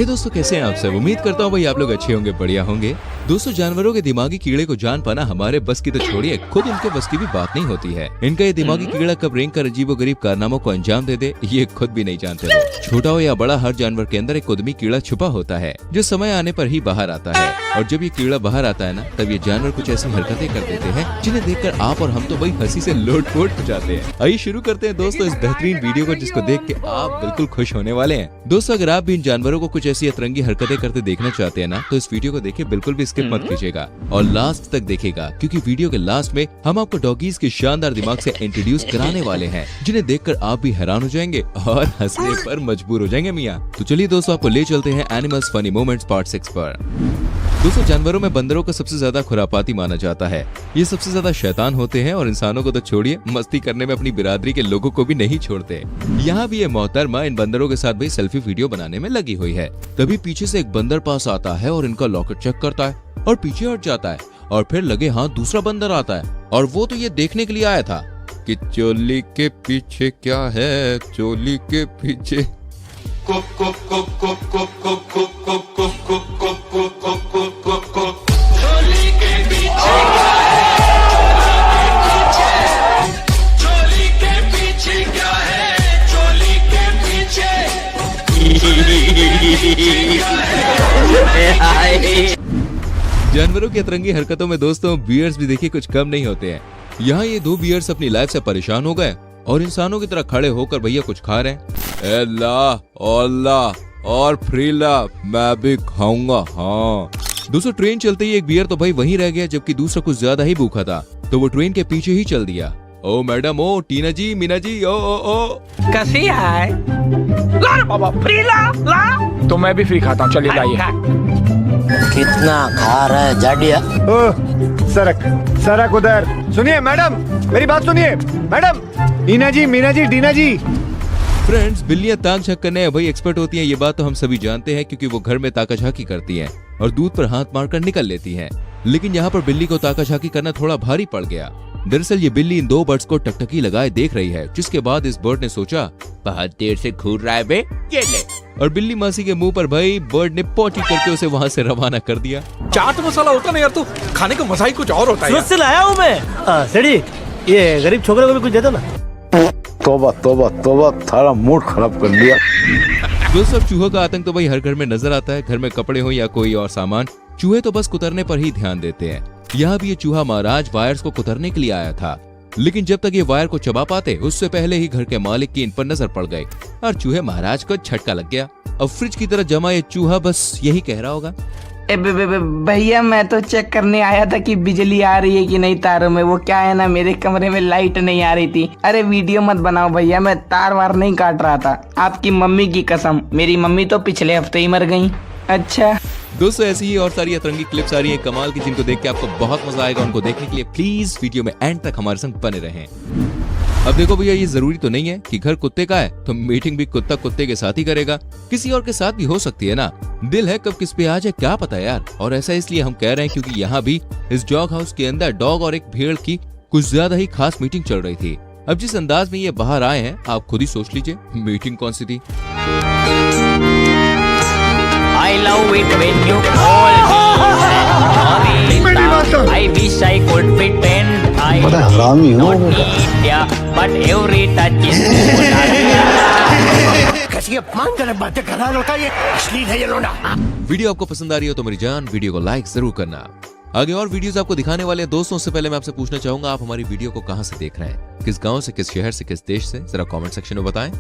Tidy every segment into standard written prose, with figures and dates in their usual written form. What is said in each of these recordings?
हे दोस्तों, कैसे हैं आप सब? उम्मीद करता हूँ भाई आप लोग अच्छे होंगे, बढ़िया होंगे। दोस्तों, जानवरों के दिमागी कीड़े को जान पाना हमारे बस की तो छोड़िए, खुद उनके बस की भी बात नहीं होती है। इनका ये दिमागी कीड़ा कब रेंग कर अजीबोगरीब कारनामों को अंजाम दे दे, ये खुद भी नहीं जानते हो। छोटा हो या बड़ा, हर जानवर के अंदर एक उद्यमी कीड़ा छुपा होता है जो समय आने पर ही बाहर आता है। और जब ये कीड़ा बाहर आता है ना, तब ये जानवर कुछ ऐसी हरकतें कर देते हैं जिन्हें देखकर आप और हम तो भाई हंसी से लोट-पोट हो जाते हैं। आइए शुरू करते हैं दोस्तों इस बेहतरीन वीडियो को, जिसको देख के आप बिल्कुल खुश होने वाले हैं। दोस्तों, अगर आप भी इन जानवरों को कुछ ऐसी अतरंगी हरकतें करते देखना चाहते हैं ना, तो इस वीडियो को देखिए, बिल्कुल भी स्किप मत कीजिएगा और लास्ट तक देखिएगा, क्योंकि वीडियो के लास्ट में हम आपको डॉगीज के शानदार दिमाग से इंट्रोड्यूस कराने वाले हैं, जिन्हें देखकर आप भी हैरान हो जाएंगे और हंसने पर मजबूर हो जाएंगे मियां। तो चलिए दोस्तों, आपको ले चलते हैं एनिमल्स फनी मोमेंट्स पार्ट 6 पर। दोस्तों, जानवरों में बंदरों को सबसे ज्यादा खुरापाती माना जाता है। ये सबसे ज्यादा शैतान होते हैं और इंसानों को तो छोड़िए, मस्ती करने में अपनी बिरादरी के लोगों को भी नहीं छोड़ते। यहाँ भी ये मोहतरमा इन बंदरों के साथ भी सेल्फी वीडियो बनाने में लगी हुई है। तभी पीछे से एक बंदर पास आता है और इनका लॉकेट चेक करता है और पीछे हट जाता है। और फिर लगे हाथ दूसरा बंदर आता है और वो तो ये देखने के लिए आया था कि चोली के पीछे क्या है, चोली के पीछे जानवरों की अतरंगी हरकतों में दोस्तों बियर्स भी देखिए कुछ कम नहीं होते हैं। यहाँ ये दो बियर्स अपनी लाइफ से परेशान हो गए और इंसानों की तरह खड़े होकर भैया कुछ खा रहे हैं। और फ्रीला, मैं भी खाऊंगा। हाँ दोस्तों, ट्रेन चलते ही एक बियर तो भाई वहीं रह गया, जबकि दूसरा कुछ ज्यादा ही भूखा था, तो वो ट्रेन के पीछे ही चल दिया। ओ मैडम, ओ टीना जी, मीना जी, ओ कैसी है? ला रे बाबा, फ्री ला। तो मैं भी फ्री खाता हूँ, चलिए लाइए। कितना खा रहा है जाडिया? सरक उधर। सुनिए मैडम, मेरी बात सुनिए मैडम। मीना जी, डीना जी। फ्रेंड्स, बिल्लियां ताक झांक करने भाई एक्सपर्ट होती हैं, ये बात तो हम सभी जानते हैं, क्योंकि वो घर में ताका झांकी करती हैं और दूध पर हाथ मारकर निकल लेती हैं। लेकिन यहाँ पर बिल्ली को ताका झांकी करना थोड़ा भारी पड़ गया। दरअसल ये बिल्ली इन दो बर्ड्स को टकटकी लगाए देख रही है, जिसके बाद इस बर्ड ने सोचा, बहुत देर से घूर रहा है बे, ये ले। और बिल्ली मासी के मुंह पर भाई बर्ड ने पोटी करके उसे वहाँ से रवाना कर दिया। चाट मसाला होता ना यार, तो खाने का मजा ही कुछ और होता है। सूरत से लाया हूँ मैं। सेठी, ये गरीब छोकरे को भी कुछ दे दो ना। तोबा, थारा मूड खराब कर दिया। दोस्तों, चूहों का आतंक तो भाई हर घर में नजर आता है। घर में कपड़े हो या कोई और सामान, चूहे तो बस कुतरने पर ही ध्यान देते हैं। यहाँ भी ये चूहा महाराज वायर्स को कुतरने के लिए आया था, लेकिन जब तक ये वायर को चबा पाते, उससे पहले ही घर के मालिक की इन पर नजर पड़ गई और चूहे महाराज को झटका लग गया। अब फ्रिज की तरह जमा ये चूहा बस यही कह रहा होगा, भैया मैं तो चेक करने आया था कि बिजली आ रही है कि नहीं तारों में। वो क्या है ना, मेरे कमरे में लाइट नहीं आ रही थी। अरे वीडियो मत बनाओ भैया, मैं तार वार नहीं काट रहा था। आपकी मम्मी की कसम, मेरी मम्मी तो पिछले हफ्ते ही मर गई। अच्छा दोस्तों, ऐसी ही और सारी अतरंगी क्लिप्स आ रही है कमाल की, जिनको देख के आपको बहुत मजा आएगा। उनको देखने के लिए प्लीज वीडियो में एंड तक हमारे संग बने रहें। अब देखो भैया, ये जरूरी तो नहीं है कि घर कुत्ते का है तो मीटिंग भी कुत्ता कुत्ते के साथ ही करेगा, किसी और के साथ भी हो सकती है ना। दिल है कब किस पे आ जाए क्या पता यार। और ऐसा इसलिए हम कह रहे हैं क्योंकि यहाँ भी इस डॉग हाउस के अंदर डॉग और एक भेड़ की कुछ ज्यादा ही खास मीटिंग चल रही थी। अब जिस अंदाज में ये बाहर आए हैं, आप खुद ही सोच लीजिए मीटिंग कौन सी थी। I love it when you call me Marita. I wish I could pretend I don't need ya, but every touch is कैसी अपमानजनक बातें कर रहा लड़का, ये अश्लील है ये रोना। वीडियो आपको पसंद आ रही हो तो मेरी जान वीडियो को लाइक जरूर करना। आगे और वीडियोस आपको दिखाने वाले हैं दोस्तों। से पहले मैं आपसे पूछना चाहूंगा, आप हमारी वीडियो को कहां से देख रहे हैं, किस गांव से, किस शहर से, किस देश से, जरा कमेंट सेक्शन में बताएं।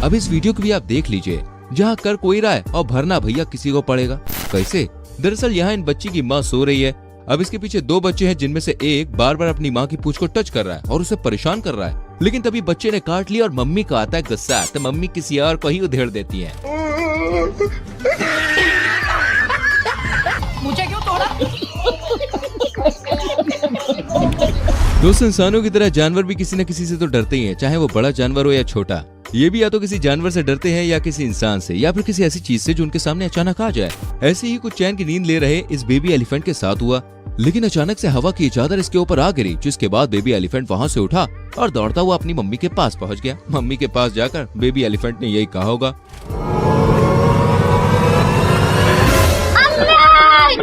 अब इस वीडियो को भी आप देख लीजिए, जहाँ कर कोई रहा है और भरना भैया किसी को पड़ेगा। कैसे? दरअसल यहाँ इन बच्ची की माँ सो रही है। अब इसके पीछे दो बच्चे हैं, जिनमें से एक बार बार अपनी माँ की पूंछ को टच कर रहा है और उसे परेशान कर रहा है। लेकिन तभी बच्चे ने काट लिया और मम्मी का आता है गुस्सा, तो मम्मी किसी और को ही उधेड़ देती है। मुझे क्यों तोड़ा? दोस्तों, इंसानों की तरह जानवर भी किसी न किसी से तो डरते ही हैं, चाहे वो बड़ा जानवर हो या छोटा। ये भी या तो किसी जानवर से डरते हैं या किसी इंसान से, या फिर किसी ऐसी चीज से जो उनके सामने अचानक आ जाए। ऐसे ही कुछ चैन की नींद ले रहे इस बेबी एलिफेंट के साथ हुआ, लेकिन अचानक से हवा की चादर इसके ऊपर आ गिरी, जिसके बाद बेबी एलिफेंट वहाँ से उठा और दौड़ता हुआ अपनी मम्मी के पास पहुँच गया। मम्मी के पास जाकर बेबी एलिफेंट ने यही कहा होगा, अब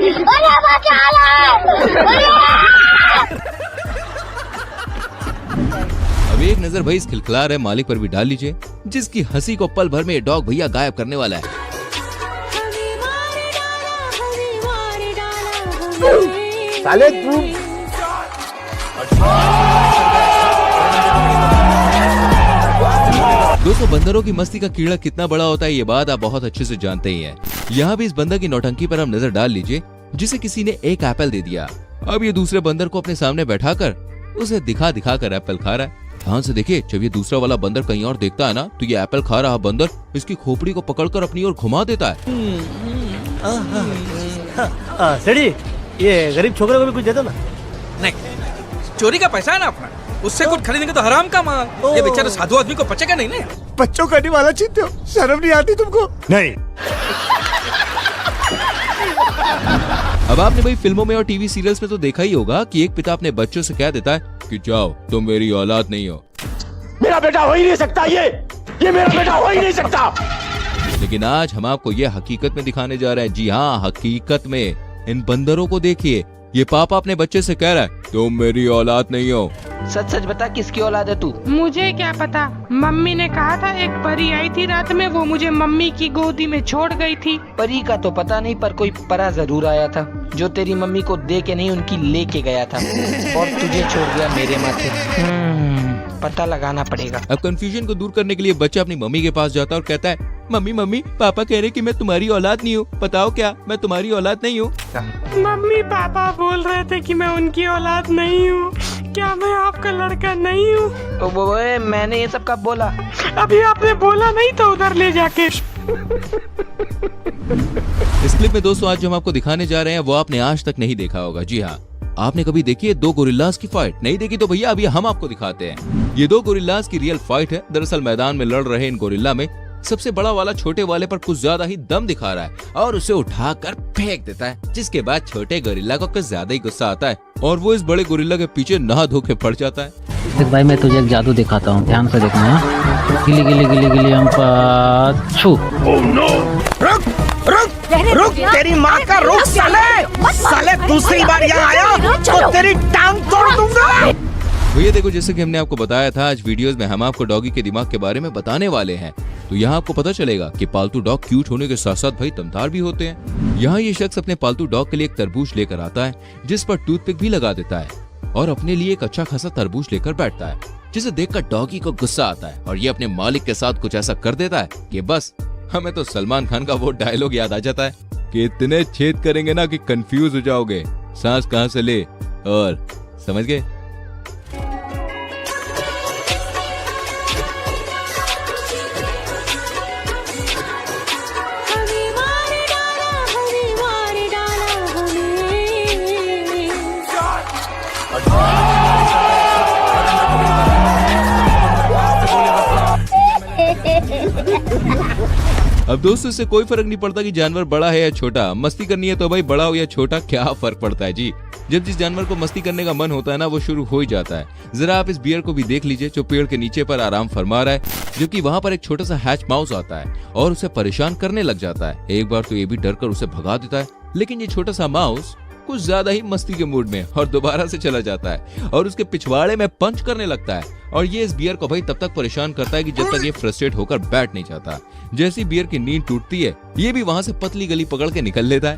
एक नजर भाई इस खिलखिला रहे मालिक पर भी डाल लीजिए, जिसकी हंसी को पल भर में ये डॉग भैया गायब करने वाला है। साले तू दोस्तों बंदरों की मस्ती का कीड़ा कितना बड़ा होता है ये बात आप बहुत अच्छे से जानते ही हैं। यहाँ भी इस बंदर की नौटंकी पर हम नजर डाल लीजिए, जिसे किसी ने एक एप्पल दे दिया। अब ये दूसरे बंदर को अपने सामने बैठाकर उसे दिखा दिखा कर एप्पल खा रहा है। ध्यान से देखिए, जब ये दूसरा वाला बंदर कहीं और देखता है ना, तो ये एप्पल खा रहा बंदर इसकी खोपड़ी को पकड़कर अपनी ओर घुमा देता है। सेठी ये गरीब छोकरे को भी कुछ दे दो ना। नहीं, चोरी का पैसा है ना अपना, उससे कुछ खरीदेंगे तो हराम का माल। ये बेचारा साधु आदमी को पचेगा नहीं ना। बच्चों करने वाला चीते हो, शर्म नहीं आती तुमको? नहीं। अब आपने भाई फिल्मों में और टीवी सीरियल्स में तो देखा ही होगा कि एक पिता अपने बच्चों से कह देता है कि जाओ तुम मेरी औलाद नहीं हो। मेरा बेटा हो ही नहीं सकता, ये मेरा बेटा हो ही नहीं सकता। लेकिन आज हम आपको ये हकीकत में दिखाने जा रहे हैं। जी हाँ, हकीकत में। इन बंदरों को देखिए, ये पापा अपने बच्चे से कह रहा है तुम मेरी औलाद नहीं हो। सच सच बता, किसकी औलाद है तू? मुझे क्या पता, मम्मी ने कहा था एक परी आई थी रात में, वो मुझे मम्मी की गोदी में छोड़ गई थी। परी का तो पता नहीं, पर कोई परा जरूर आया था जो तेरी मम्मी को दे के नहीं उनकी लेके गया था और तुझे छोड़ दिया मेरे माथे। पता लगाना पड़ेगा। अब कंफ्यूजन को दूर करने के लिए बच्चा अपनी मम्मी के पास जाता है और कहता है मम्मी मम्मी पापा कह रहे कि मैं तुम्हारी औलाद नहीं हूँ, बताओ क्या मैं तुम्हारी औलाद नहीं हूँ? मम्मी पापा बोल रहे थे कि मैं उनकी औलाद नहीं हूँ, क्या मैं आपका लड़का नहीं हूँ? ओए, मैंने ये सब कब बोला? अभी आपने बोला नहीं तो उधर ले जाके। इस क्लिप में दोस्तों आज जो हम आपको दिखाने जा रहे हैं वो आपने आज तक नहीं देखा होगा। जी हाँ, आपने कभी देखी है दो गोरिल्लास की फाइट? नहीं देखी तो भैया अभी हम आपको दिखाते हैं। ये दो गोरिल्लास की रियल फाइट है। दरअसल मैदान में लड़ रहे इन गोरिल्ला में सबसे बड़ा वाला छोटे वाले पर कुछ ज्यादा ही दम दिखा रहा है और उसे उठाकर फेंक देता है, जिसके बाद छोटे गोरिल्ला को कुछ ज्यादा ही गुस्सा आता है और वो इस बड़े गोरिल्ला के पीछे नहा धो के पड़ जाता है। देख भाई, मैं तुझे एक जादू दिखाता हूँ, ध्यान से देखना है। गिली गिली गिली गिली हम छू। रुक, तेरी माँ का रुक साले दूसरी बार यहाँ आया तो तेरी टांग तोड़ दूंगा। भैया देखो, जैसे कि हमने आपको बताया था, आज वीडियोस में हम आपको डॉगी के दिमाग के बारे में बताने वाले हैं। तो यहाँ आपको पता चलेगा कि पालतू डॉग क्यूट होने के साथ साथ भाई दमदार भी होते हैं। यहाँ ये शख्स अपने पालतू डॉग के लिए एक तरबूज लेकर आता है, जिस पर टूथपिक भी लगा देता है और अपने लिए एक अच्छा खासा तरबूज लेकर बैठता है, जिसे देखकर डॉगी को गुस्सा आता है और ये अपने मालिक के साथ कुछ ऐसा कर देता है कि बस हमें तो सलमान खान का वो डायलॉग याद आ जाता है कि इतने छेद करेंगे ना कि कंफ्यूज हो जाओगे, सांस कहाँ से ले, और समझ गए। अब दोस्तों इससे कोई फर्क नहीं पड़ता कि जानवर बड़ा है या छोटा, मस्ती करनी है तो भाई बड़ा हो या छोटा क्या फर्क पड़ता है जी। जब जिस जानवर को मस्ती करने का मन होता है ना, वो शुरू हो ही जाता है। जरा आप इस बियर को भी देख लीजिए जो पेड़ के नीचे पर आराम फरमा रहा है, जबकि वहाँ पर एक छोटा सा हैच माउस आता है और उसे परेशान करने लग जाता है। एक बार तो ये भी डर कर उसे भगा देता है, लेकिन ये छोटा सा माउस कुछ ज्यादा ही मस्ती के मूड में और दोबारा से चला जाता है और उसके पिछवाड़े में पंच करने लगता है। और ये इस बियर को भाई तब तक परेशान करता है कि जब तक ये फ्रस्ट्रेट होकर बैठ नहीं जाता। जैसी बियर की नींद टूटती है, ये भी वहाँ से पतली गली पकड़ के निकल लेता है।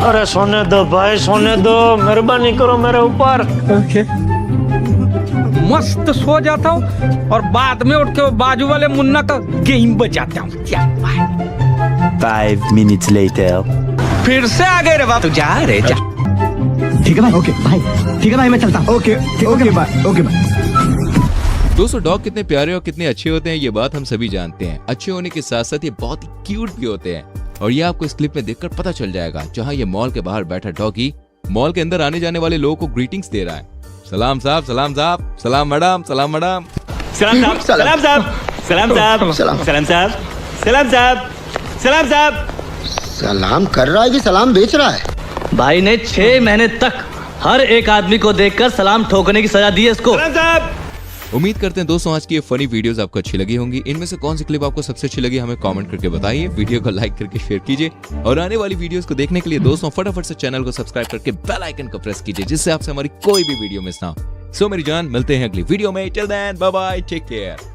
अरे सोने दो भाई, सोने दो, मेहरबानी करो मेरे ऊपर। मस्त सो जाता हूँ और बाद में उठ के बाजू वाले मुन्ना का गेम बजाता हूँ। 5 minutes later. फिर से आ गए रे बाप, तू जा रे जा। ठीक है भाई, ओके भाई, ठीक है भाई, मैं चलता हूँ। Okay bye, okay bye. दोस्तों डॉग कितने प्यारे और कितने अच्छे होते हैं ये बात हम सभी जानते हैं। अच्छे होने के साथ साथ ये बहुत ही क्यूट भी होते हैं और ये आपको इस क्लिप में देखकर पता चल जाएगा, जहाँ ये मॉल के बाहर बैठा डॉगी मॉल के अंदर आने जाने वाले लोगों को ग्रीटिंग्स दे रहा है। सलाम साहब, सलाम साहब, सलाम मैडम, सलाम मैडम, सलाम साहब, सलाम साहब, सलाम साहब, सलाम साहब, सलाम साहब, सलाम साहब। सलाम कर रहा है कि सलाम बेच रहा है? भाई ने 6 महीने तक हर एक आदमी को देखकर सलाम ठोकने की सजा दी है इसको। सलाम साहब, उम्मीद करते हैं दोस्तों आज की ये फनी वीडियोस आपको अच्छी लगी होंगी। इनमें से कौन सी क्लिप आपको सबसे अच्छी लगी हमें कमेंट करके बताइए। वीडियो को लाइक करके शेयर कीजिए और आने वाली वीडियोस को देखने के लिए दोस्तों फटाफट से चैनल को सब्सक्राइब करके बेल आइकन को प्रेस कीजिए, जिससे आपसे हमारी कोई भी वीडियो मिस ना हो। सो मेरी जान, मिलते हैं अगली वीडियो में। Till then bye bye, take care.